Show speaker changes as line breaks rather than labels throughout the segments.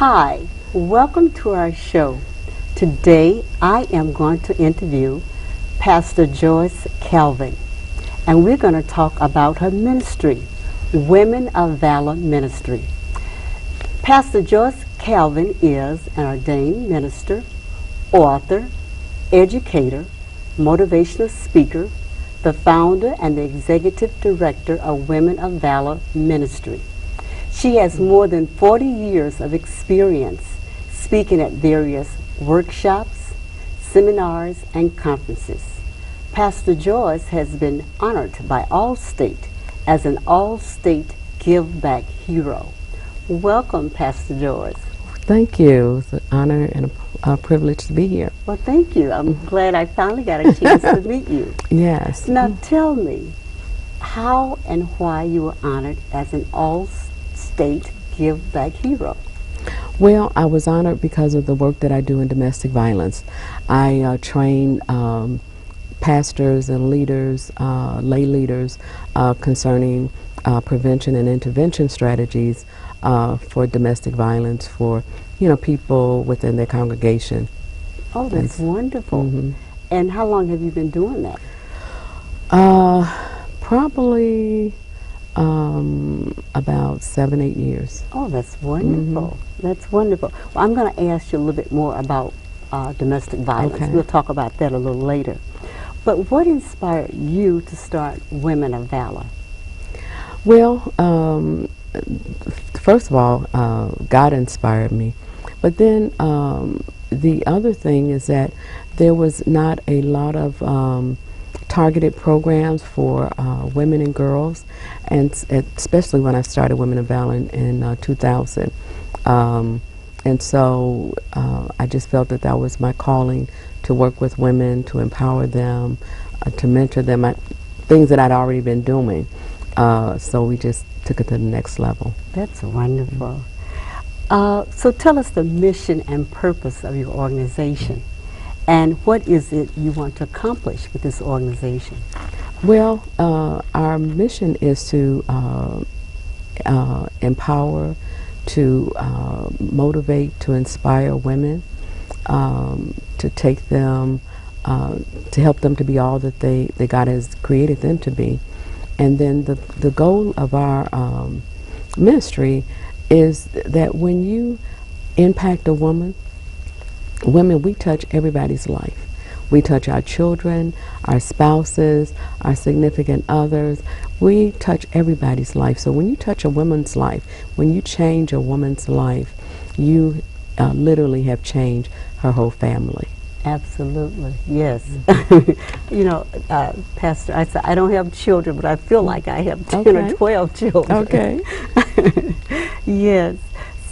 Hi, welcome to our show. Today I am going to interview Pastor Joyce Calvin, and we're going to talk about her ministry, Women of Valor Ministry. Pastor Joyce Calvin is an ordained minister, author, educator, motivational speaker, the founder and the executive director of Women of Valor Ministry. She has more than 40 years of experience speaking at various workshops, seminars, and conferences. Pastor Joyce has been honored by Allstate as an Allstate Give Back Hero. Welcome, Pastor Joyce.
Thank you. It's an honor and a privilege to be here.
Well, thank you. I'm glad I finally got a chance to meet you.
Yes.
Now tell me how and why you were honored as an All-State Give Back Hero.
Well, I was honored because of the work that I do in domestic violence. I train pastors and leaders, lay leaders, concerning prevention and intervention strategies for domestic violence for people within their congregation.
Oh, that's wonderful.
Mm-hmm.
And how long have you been doing that?
Probably about 7-8 years.
Oh, that's wonderful. Mm-hmm. That's wonderful. Well, I'm going to ask you a little bit more about domestic violence.
Okay.
We'll talk about that a little later. But what inspired you to start Women of Valor?
Well, first of all, God inspired me. But then the other thing is that there was not a lot of targeted programs for women and girls, and especially when I started Women of Valor in 2000. And so I just felt that that was my calling, to work with women, to empower them, to mentor them, things that I'd already been doing. So we just took it to the next level.
That's wonderful. So tell us the mission and purpose of your organization, and what is it you want to accomplish with this organization?
Well, our mission is to empower, to motivate, to inspire women, to take them, to help them to be all that that God has created them to be. And then the goal of our ministry is that when you impact a women, we touch everybody's life. We touch our children, our spouses, our significant others. We touch everybody's life. So when you touch a woman's life, when you change a woman's life, you literally have changed her whole family.
Absolutely, yes. Pastor, I said I don't have children, but I feel like I have 10 or 12 children.
Okay.
Yes.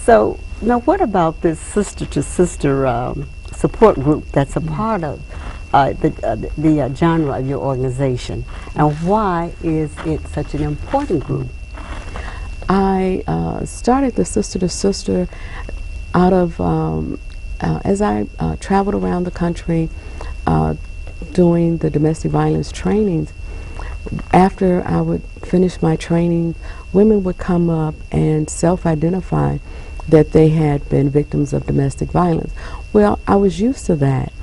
So now, what about this sister-to-sister support group that's a part of the genre of your organization, and why is it such an important group?
I started the sister-to-sister out of as I traveled around the country doing the domestic violence trainings. After I would finish my training, women would come up and self-identify that they had been victims of domestic violence. Well, I was used to that,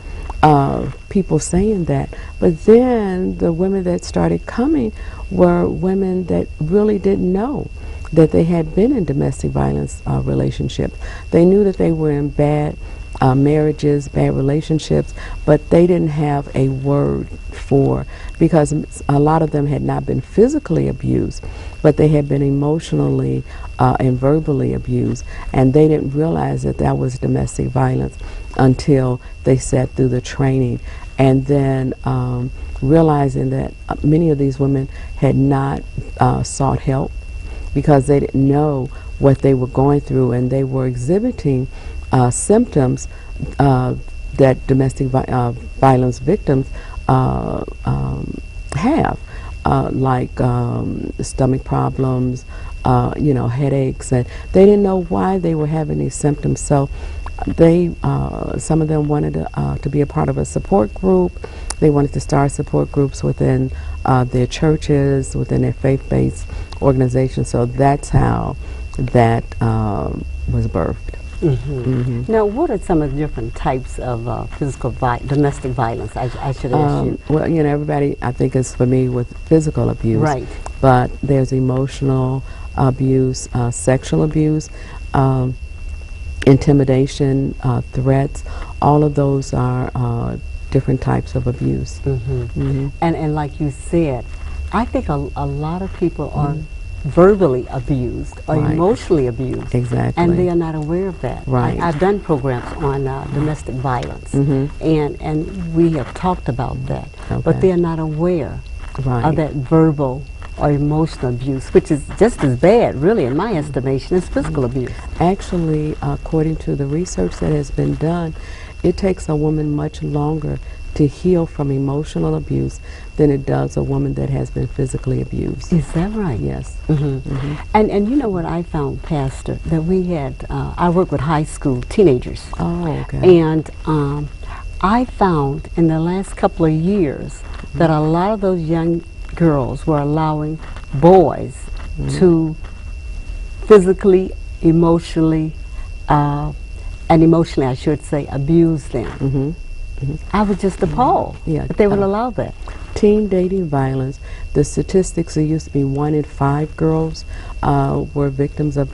people saying that. But then the women that started coming were women that really didn't know that they had been in domestic violence relationships. They knew that they were in bad marriages, bad relationships, but they didn't have a word for, because a lot of them had not been physically abused, but they had been emotionally and verbally abused, and they didn't realize that that was domestic violence until they sat through the training. And then realizing that many of these women had not sought help because they didn't know what they were going through, and they were exhibiting symptoms that domestic violence victims have, like stomach problems, headaches, and they didn't know why they were having these symptoms. So they, some of them wanted to be a part of a support group. They wanted to start support groups within their churches, within their faith-based organizations. So that's how that was birthed.
Now, what are some of the different types of domestic violence? I should ask you.
Well, you know, everybody I think is familiar with physical abuse,
Right.
but there's emotional abuse, sexual abuse, intimidation, threats. All of those are different types of abuse.
And like you said, I think a lot of people are verbally abused or
Right.
emotionally abused.
Exactly.
And they are not aware of that.
Right.
I've done programs on domestic violence, and we have talked about that. But
Okay.
they are not aware
Right.
of that verbal or emotional abuse, which is just as bad, really, in my estimation, as physical abuse.
Actually, according to the research that has been done, it takes a woman much longer to heal from emotional abuse than it does a woman that has been physically abused.
Is that right?
Yes.
And you know what I found, Pastor, that we had, I work with high school teenagers.
Oh, okay.
And I found in the last couple of years that a lot of those young girls were allowing boys to physically, emotionally, and emotionally, I should say, abuse them. I was just appalled
Yeah,
that they would allow that.
Teen dating violence, the statistics, it used to be 1 in 5 girls were victims of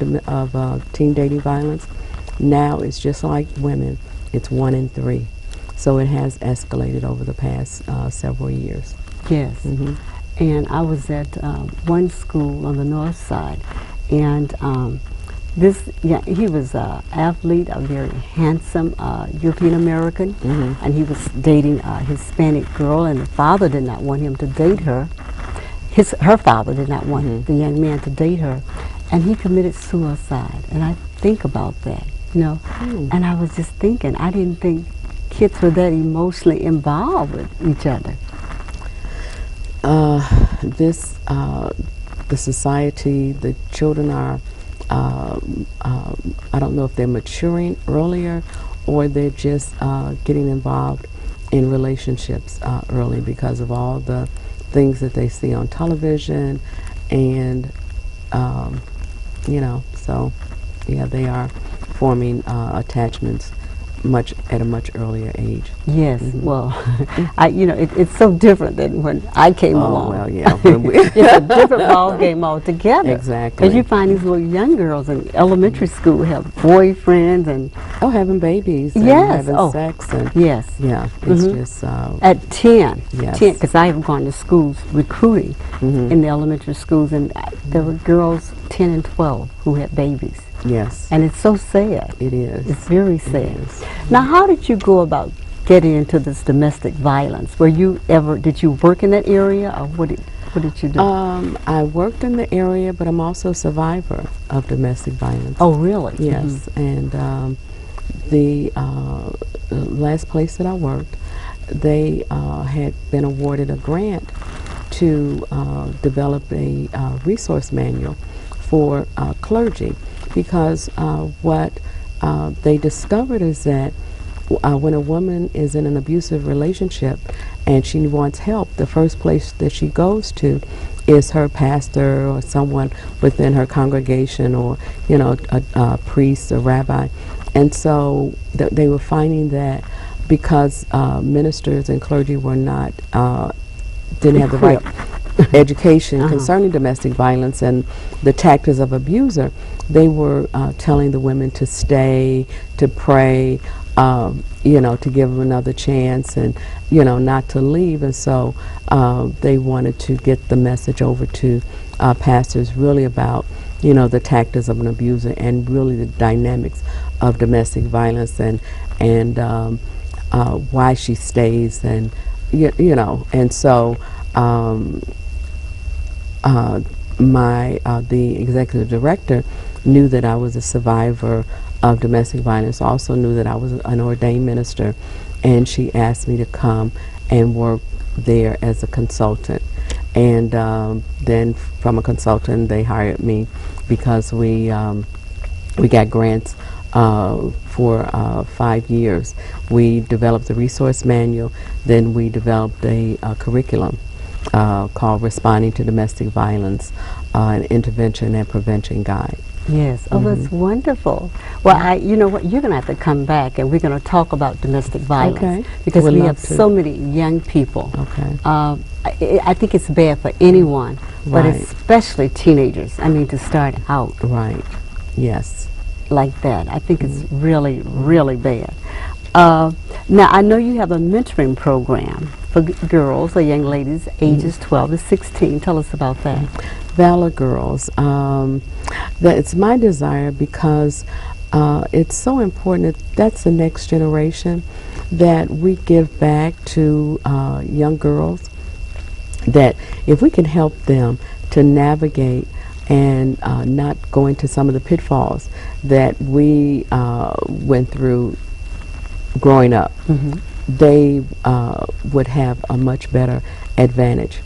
teen dating violence. Now it's just like women, it's 1 in 3. So it has escalated over the past several years.
Yes. And I was at one school on the north side, and he was an athlete, a very handsome European American, and he was dating a Hispanic girl, and the father did not want him to date her. Her father did not want the young man to date her, and he committed suicide. And I think about that, you know, and I was just thinking, I didn't think kids were that emotionally involved with each other.
The society, the children are, I don't know if they're maturing earlier or they're just getting involved in relationships early because of all the things that they see on television, and you know, so yeah, they are forming attachments at a much earlier age.
Yes, well, it's so different than when I came along.
Well, yeah.
It's a different ball game altogether.
Exactly.
Because you find these little young girls in elementary school have boyfriends and
having babies and
yes,
having sex and
yes,
yeah, it's just
at 10,
yes.
10, because I have gone to schools recruiting in the elementary schools, and there were girls 10 and 12 who had babies.
Yes.
And it's so sad.
It is.
It's very sad. Now, how did you go about getting into this domestic violence? Did you work in that area, or what did you do?
I worked in the area, but I'm also a survivor of domestic violence.
Oh, really?
Yes. And the last place that I worked, they had been awarded a grant to develop a resource manual for clergy, because what they discovered is that when a woman is in an abusive relationship and she wants help, the first place that she goes to is her pastor or someone within her congregation, or a priest, a rabbi. And so they were finding that because ministers and clergy were not didn't have the right education concerning domestic violence and the tactics of abuser, they were telling the women to stay, to pray, to give them another chance, and not to leave. And so they wanted to get the message over to pastors really about the tactics of an abuser and really the dynamics of domestic violence and why she stays, and and so the executive director knew that I was a survivor of domestic violence, also knew that I was an ordained minister, and she asked me to come and work there as a consultant. And then from a consultant, they hired me because we got grants for 5 years. We developed the resource manual, then we developed a curriculum called Responding to Domestic Violence, an Intervention and Prevention Guide.
Yes. Oh, that's wonderful. Well, you know what? You're going to have to come back, and we're going to talk about domestic violence
Okay.
because
Would
we
love
have
to.
so many young people.
Okay.
I think it's bad for anyone, but
Right.
especially teenagers. I mean, to start out
Right. Yes.
like that, I think it's really, really bad. Now, I know you have a mentoring program for girls or young ladies ages 12 to 16. Tell us about that.
Valor Girls. That it's my desire because it's so important that's the next generation that we give back to young girls. That if we can help them to navigate and not go into some of the pitfalls that we went through growing up, they would have a much better advantage,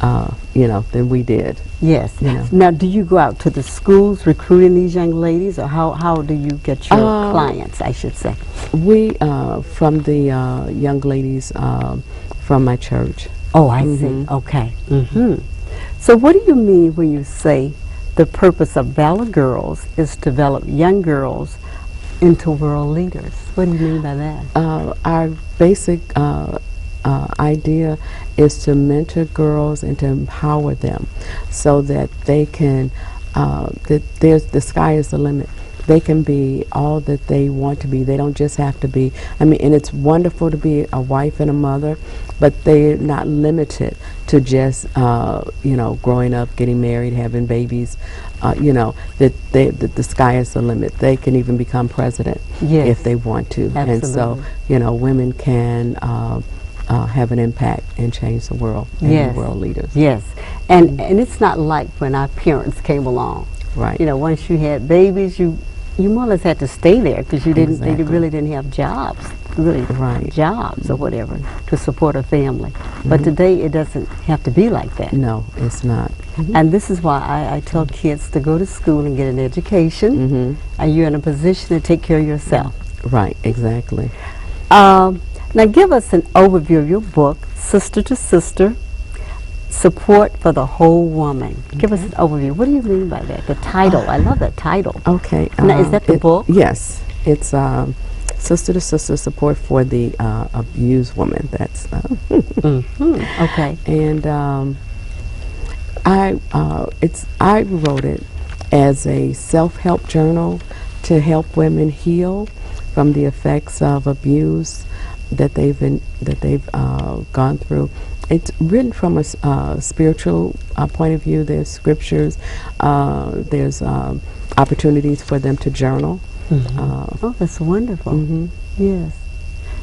than we did.
Yes.
You know.
Now, do you go out to the schools recruiting these young ladies, or how do you get your clients, I should say?
We, from the young ladies from my church.
Oh, I see. Okay. So what do you mean when you say the purpose of Valor Girls is to develop young girls into world leaders? What do you mean by that?
Our basic idea is to mentor girls and to empower them so that they can, the sky is the limit. They can be all that they want to be. They don't just have to be, and it's wonderful to be a wife and a mother, but they're not limited to just, growing up, getting married, having babies, that the sky is the limit. They can even become president if they want to.
Absolutely.
And so, women can have an impact and change the world and be world leaders.
Yes. And it's not like when our parents came along.
Right.
Once you had babies, you more or less had to stay there because you didn't.
Exactly.
They really didn't have jobs, jobs or whatever to support a family. But today it doesn't have to be like that.
No, it's not.
And this is why I tell kids to go to school and get an education, and you're in a position to take care of yourself.
Right. Exactly.
Now give us an overview of your book, Sister to Sister, Support for the Whole Woman. Give us an overview. What do you mean by that? The title. I love that title.
Okay.
Now, is that the book?
Yes. It's Sister to Sister, Support for the Abused Woman. That's
Okay.
And I wrote it as a self-help journal to help women heal from the effects of abuse that they've gone through. It's written from a spiritual point of view. There's scriptures. There's opportunities for them to journal.
Oh, that's wonderful. Yes.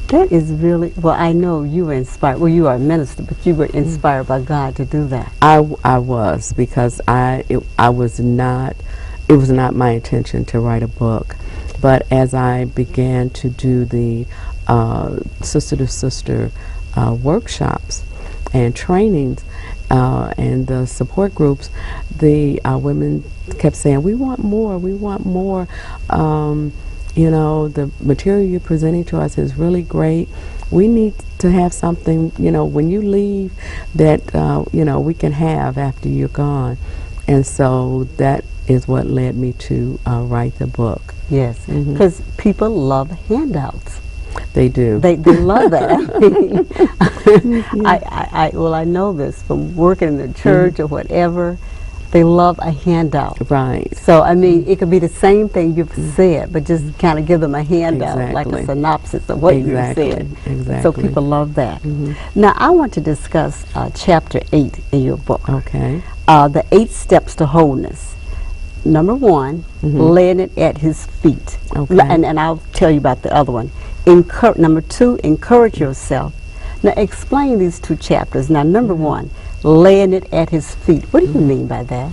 That is really, well, I know you were inspired. Well, you are a minister, but you were inspired by God to do that.
I was, because it was not my intention to write a book. But as I began to do the Sister to Sister workshops and trainings and the support groups, the women kept saying, we want more, we want more. The material you're presenting to us is really great. We need to have something, when you leave that, we can have after you're gone. And so that is what led me to write the book.
Yes, because people love handouts.
They do.
They love that. I know this from working in the church or whatever. They love a handout.
Right.
So, it could be the same thing you've said, but just kind of give them a handout, like a synopsis of what you said.
Exactly.
So people love that. Now, I want to discuss chapter 8 in your book.
Okay.
The 8 steps to wholeness. Number 1, laying it at his feet.
Okay.
And I'll tell you about the other one. Number 2, encourage yourself. Now, explain these 2 chapters. Now, number 1, laying it at his feet. What do you mean by that?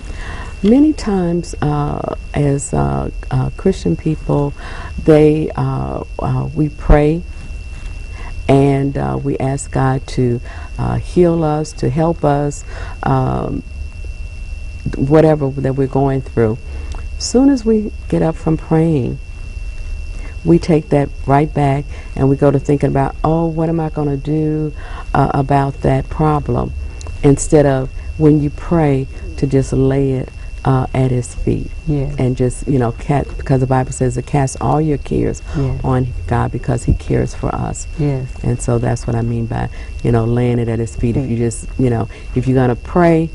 Many times, as Christian people, we pray and we ask God to heal us, to help us, whatever that we're going through. As soon as we get up from praying, we take that right back and we go to thinking about, what am I going to do about that problem? Instead of, when you pray, to just lay it at His feet.
Yes.
And just, because the Bible says to cast all your cares
Yes.
on God because He cares for us.
Yes.
And so that's what I mean by, laying it at His feet. If you just, if you're going to pray,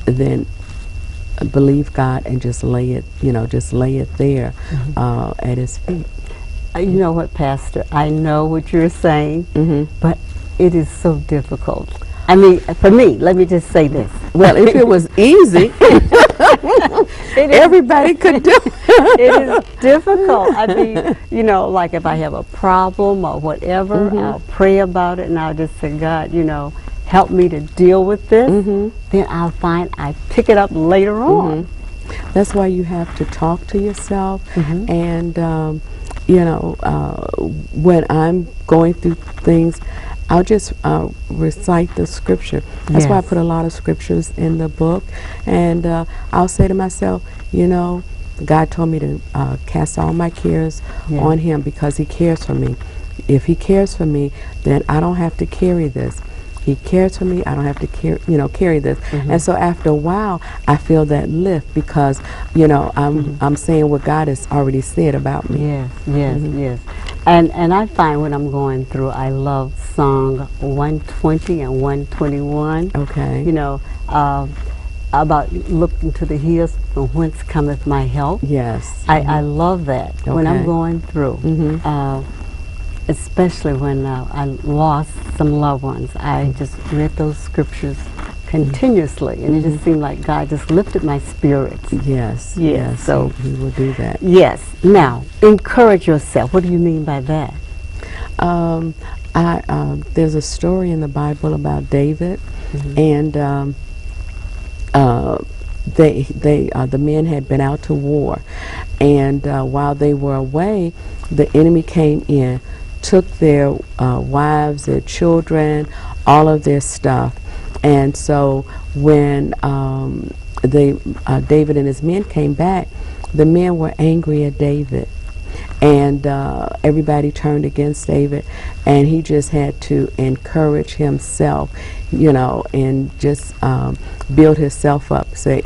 then believe God and just lay it, just lay it there at His feet.
You know what, Pastor? I know what you're saying, but it is so difficult. I mean, for me, let me just say this.
Well, if it was easy, everybody could do it.
It is difficult. I mean, like if I have a problem or whatever, I'll pray about it and I'll just say, God, help me to deal with this. Then I'll find I pick it up later on.
That's why you have to talk to yourself. And, when I'm going through things, I'll just recite the scripture. That's why I put a lot of scriptures in the book. And I'll say to myself, God told me to cast all my cares on Him because He cares for me. If He cares for me, then I don't have to carry this. He cares for me. I don't have to carry this. And so after a while, I feel that lift because, I'm saying what God has already said about me.
Yes, yes, yes. And I find when I'm going through, I love Song 120 and 121.
Okay.
About looking to the hills from whence cometh my help.
Yes.
I love that when I'm going through. Especially when I lost some loved ones. I just read those scriptures continuously, and it just seemed like God just lifted my spirits.
Yes.
Yes. So
He will do that.
Yes. Now, encourage yourself. What do you mean by that?
There's a story in the Bible about David, and the men had been out to war, and while they were away, the enemy came in, took their wives, their children, all of their stuff. And so when David and his men came back, the men were angry at David. And everybody turned against David, and he just had to encourage himself, and just build himself up. Say,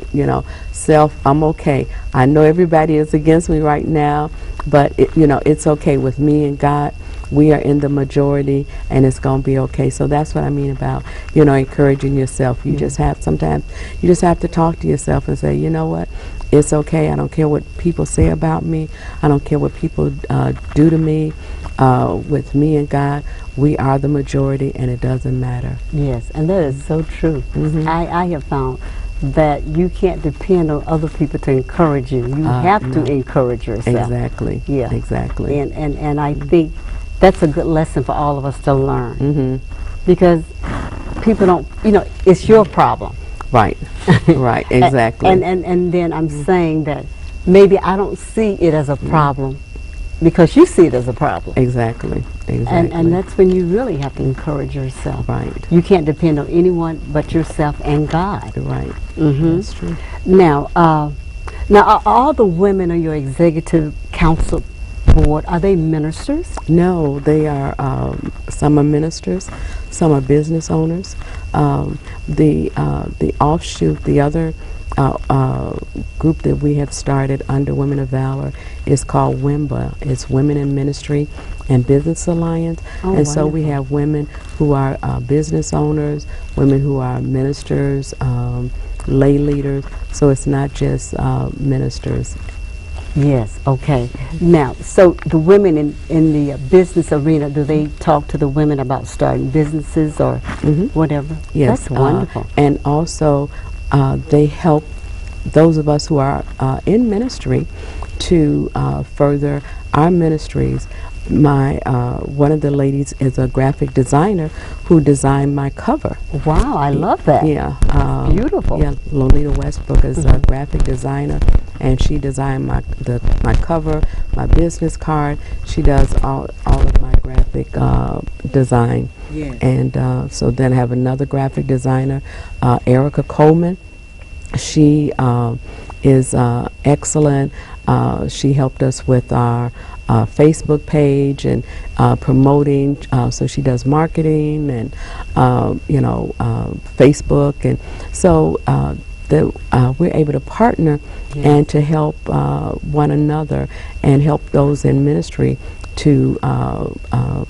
self, I'm okay. I know everybody is against me right now, but it's okay with me and God. We are in the majority, and it's going to be okay. So that's what I mean about, encouraging yourself. You just have, sometimes, you just have to talk to yourself and say, you know what, it's okay. I don't care what people say about me. I don't care what people do to me. With me and God, we are the majority, and it doesn't matter.
Yes, and that is so true. I have found that you can't depend on other people to encourage you. You have to encourage yourself.
Exactly.
Yeah.
Exactly.
And I think that's a good lesson for all of us to learn. Because people don't, it's your problem.
Right. Right. Exactly.
And then I'm saying that maybe I don't see it as a problem because you see it as a problem.
Exactly. Exactly.
And that's when you really have to encourage yourself.
Right.
You can't depend on anyone but yourself and God.
Right. That's true.
Now, are all the women on your executive council board, are they ministers?
No, they are, some are ministers, some are business owners. The offshoot, the other group that we have started under Women of Valor is called WIMBA. It's Women in Ministry and Business Alliance. And so we have women who are business owners, women who are ministers, lay leaders. So it's not just ministers.
Yes, okay. Now, so the women in the business arena, do they talk to the women about starting businesses or whatever?
Yes.
That's wonderful.
And also, they help those of us who are in ministry to further our ministries. One of the ladies is a graphic designer who designed my cover.
Wow, I love that.
Yeah.
Beautiful.
Yeah, Lolita Westbrook is a graphic designer, and she designed my cover, my business card. She does all of my graphic design.
Yes.
And so then I have another graphic designer, Erica Coleman. She is excellent. She helped us with our Facebook page and promoting, so she does marketing and Facebook, and so that we're able to partner and to help one another and help those in ministry to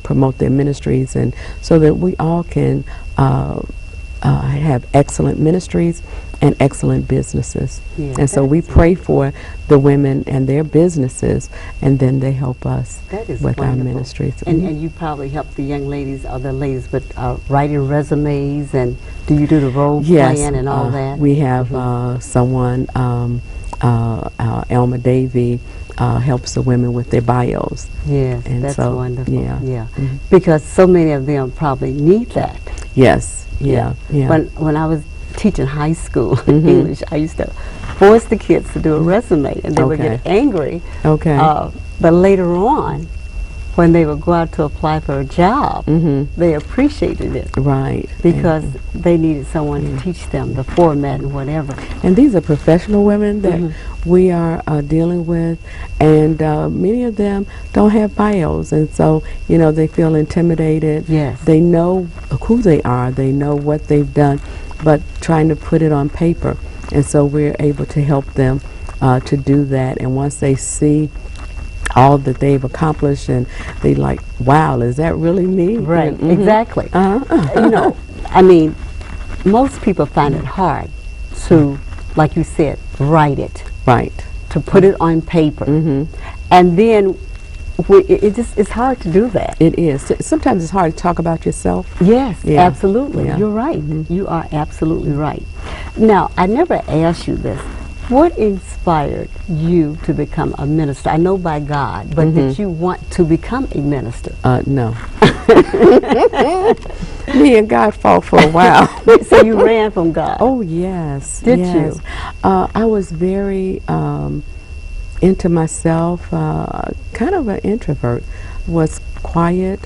promote their ministries, and so that we all can have excellent ministries and excellent businesses.
Yeah,
and so we pray for the women and their businesses, and then they help us with
wonderful.
our ministries.
And you probably help the young ladies or the ladies with writing resumes, and do you do the role playing and all that?
We have someone, Elma Davy, helps the women with their bios.
Yes,
and
that's
so,
wonderful.
Yeah.
Because so many of them probably need that.
Yes. Yeah.
When I was teaching high school English, I used to force the kids to do a resume, and they would get angry. But later on, when they would go out to apply for a job, they appreciated it.
Right.
Because they needed someone to teach them the format and whatever.
And these are professional women that we are dealing with, and many of them don't have bios, and so, you know, they feel intimidated.
Yes.
They know who they are, they know what they've done, but trying to put it on paper. And so we're able to help them to do that, and once they see all that they've accomplished, and they like, wow, is that really me?
Right, exactly. You know, I mean, most people find it hard to, like you said, write it.
Right.
To put it on paper. And then it's hard to do that.
It is. Sometimes it's hard to talk about yourself.
Yes, absolutely.
Yeah.
You're right. You are absolutely right. Now, I never asked you this. What inspired you to become a minister? I know by God, but did you want to become a minister?
No. Me and God fought for a while.
So you ran from God?
Oh, yes.
Did you?
I was very into myself, kind of an introvert, was quiet.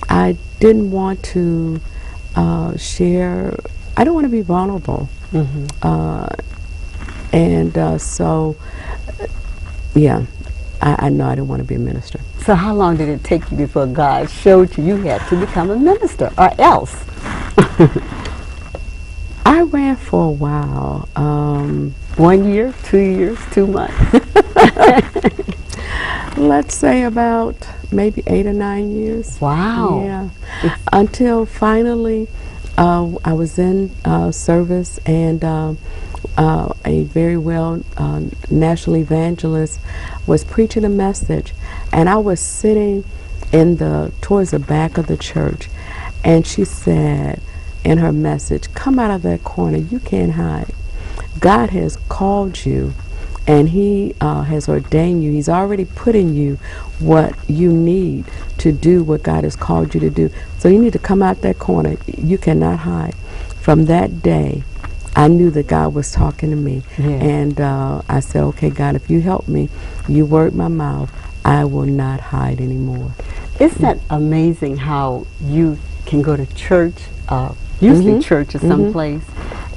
I didn't want to share. I don't want to be vulnerable. So, yeah, I know I didn't want to be a minister.
So how long did it take you before God showed you had to become a minister, or else?
I ran for a while.
1 year, 2 years, 2 months?
Let's say about maybe 8 or 9 years.
Wow.
Yeah. Until finally I was in service, and a very well national evangelist was preaching a message, and I was sitting towards the back of the church, and she said in her message, "Come out of that corner, you can't hide. God has called you, and He has ordained you. He's already put in you what you need to do what God has called you to do. So you need to come out that corner. You cannot hide." From that day, I knew that God was talking to me. And I said, okay, God, if you help me, you word my mouth, I will not hide anymore.
Isn't that amazing how you can go to church, usually church or someplace,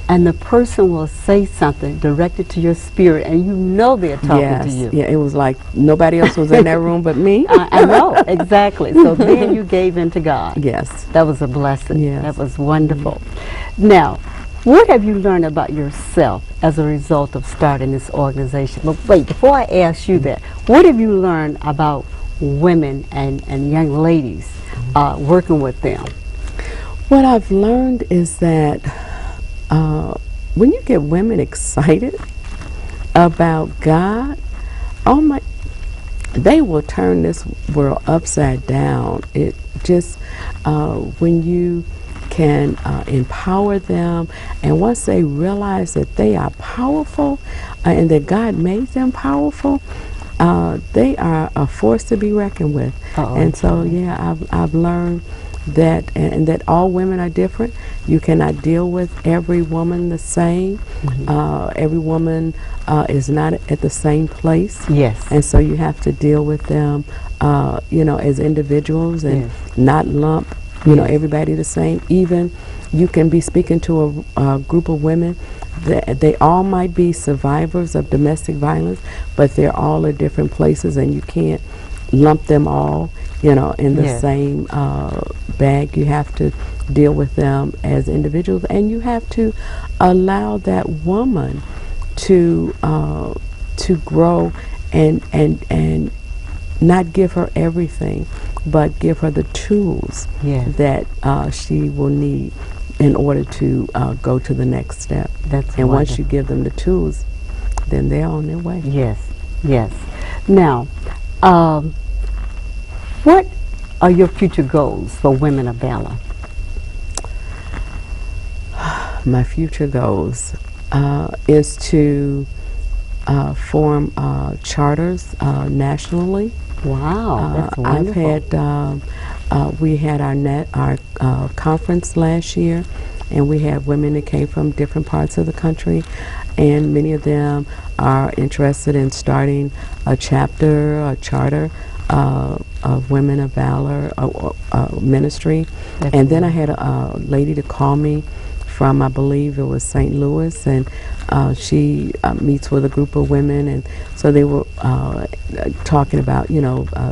and the person will say something directed to your spirit, and you know they're talking to you.
Yeah, it was like nobody else was in that room but me.
I know, exactly. So then you gave in to God.
Yes.
That was a blessing.
Yes.
That was wonderful. Now, what have you learned about yourself as a result of starting this organization? But wait, before I ask you that, what have you learned about women and young ladies working with them?
What I've learned is that when you get women excited about God, they will turn this world upside down. It just, when you can empower them, and once they realize that they are powerful and that God made them powerful, they are a force to be reckoned with. And so, yeah, I've learned that, and that all women are different. You cannot deal with every woman the same. Every woman is not at the same place.
Yes.
And so you have to deal with them, you know, as individuals, and not lump, you know, everybody the same. Even you can be speaking to a group of women that they all might be survivors of domestic violence, but they're all at different places, and you can't lump them all, in the
Yes.
same bag. You have to deal with them as individuals, and you have to allow that woman to grow and not give her everything, but give her the tools
Yes.
that she will need in order to go to the next step.
That's
and once
wonderful.
you give them the tools, then they're on their way.
Yes, yes. Now, what are your future goals for Women of Valor?
My future goals is to form charters nationally.
Wow, that's
I've
wonderful.
had we had our conference last year, and we had women that came from different parts of the country, and many of them are interested in starting a charter of Women of Valor Ministry.
That's
And then I had a lady to call me from, I believe it was St. Louis, and she meets with a group of women, and so they were talking about,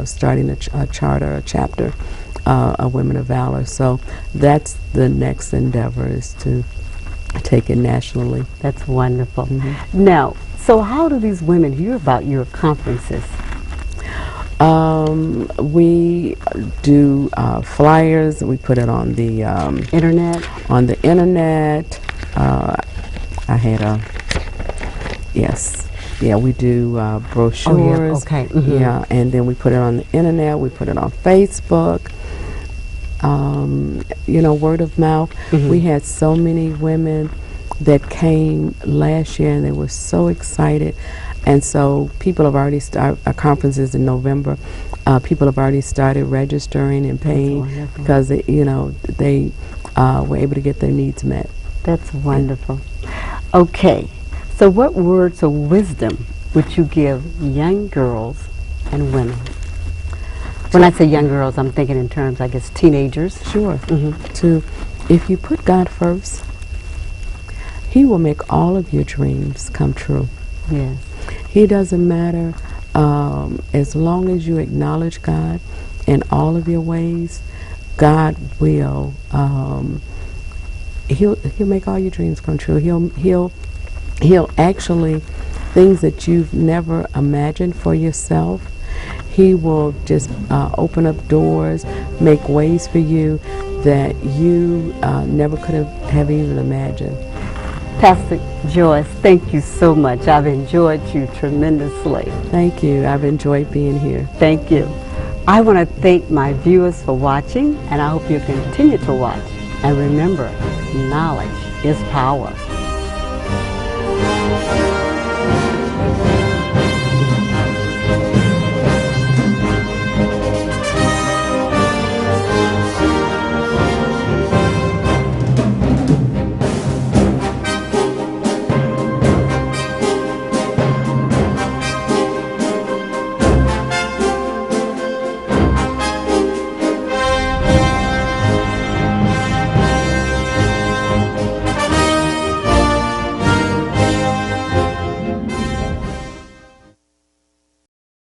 starting a charter, a chapter of Women of Valor. So that's the next endeavor, is to take it nationally.
That's wonderful. Now, so how do these women hear about your conferences?
We do flyers. We put it on the
Internet?
on the internet. I had we do brochures.
Okay.
Yeah, and then we put it on the internet. We put it on Facebook. Word of mouth. We had so many women that came last year, and they were so excited. And so people have already started, our conferences in November, people have already started registering and paying because they were able to get their needs met.
That's wonderful. Okay, so what words of wisdom would you give young girls and women? When I say young girls, I'm thinking in terms, I guess, teenagers.
Sure. If you put God first, He will make all of your dreams come true.
Yes. He
doesn't matter, as long as you acknowledge God in all of your ways, God will, he'll make all your dreams come true. He'll actually, things that you've never imagined for yourself, He will just open up doors, make ways for you that you never could have even imagined.
Pastor Joyce, thank you so much. I've enjoyed you tremendously.
Thank you. I've enjoyed being here.
Thank you. I want to thank my viewers for watching, and I hope you continue to watch. And remember, knowledge is power.